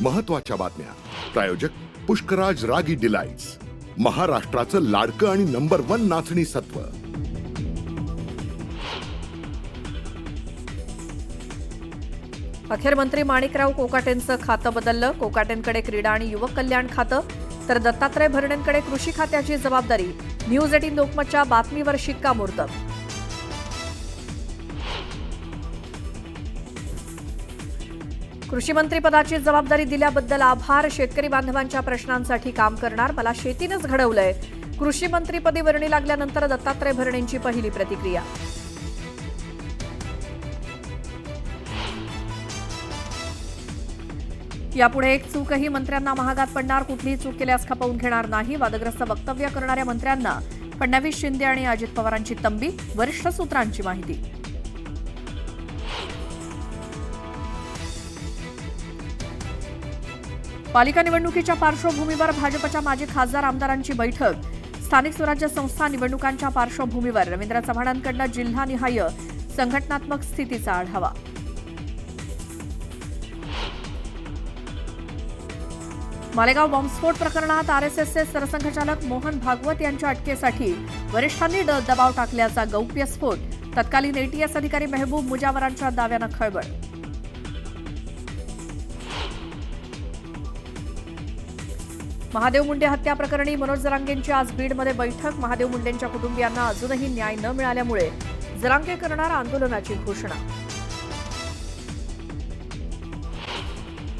महत्त्वाच्या बातम्या. प्रायोजक पुष्कराज रागी डिलाइट्स, महाराष्ट्राचं लाडकं आणि नंबर 1 नाचणी सत्व. अखेर मंत्री माणिकराव कोकाटेंचं खातं बदललं. कोकाटेंकडे क्रीडा आणि युवक कल्याण खातं, तर दत्तात्रय भरणेंकडे कृषी खात्याची जबाबदारी. न्यूज 18 लोकमतच्या बातमीवर शिक्कामोर्तब. कृषी मंत्रीपदाची जबाबदारी दिल्याबद्दल आभार. शेतकरी बांधवांच्या प्रश्नांसाठी काम करणार. मला शेतीनंच घडवलंय. कृषी मंत्रीपदी वर्णी लागल्यानंतर दत्तात्रय भरणेंची पहिली प्रतिक्रिया. यापुढे एक चूकही मंत्र्यांना महागात पडणार. कुठलीही चूक केल्यास खपवून घेणार नाही. वादग्रस्त वक्तव्य करणाऱ्या मंत्र्यांना फडणवीस, शिंदे आणि अजित पवारांची तंबी. वरिष्ठ सूत्रांची माहिती. पालिका निवडणुकीच्या पार्श्वभूमीवर भाजपच्या माजी खासदार आमदारांची बैठक. स्थानिक स्वराज्य संस्था निवडणुकांच्या पार्श्वभूमीवर रवींद्र चव्हाणांकडून जिल्हानिहाय संघटनात्मक स्थितीचा आढावा. मालेगाव बॉम्बस्फोट प्रकरणात आरएसएसचे सरसंघचालक मोहन भागवत यांच्या अटकेसाठी वरिष्ठांनी दबाव टाकल्याचा गौप्यस्फोट. तत्कालीन एटीएस अधिकारी मेहबूब मुजावरांच्या दाव्यानं खळबळ. महादेव मुंडे हत्या प्रकरणी मनोज जरांगेंची आज बीडमध्ये बैठक. महादेव मुंडेंच्या कुटुंबियांना अजूनही न्याय न मिळाल्यामुळे जरांगे करणार आंदोलनाची घोषणा.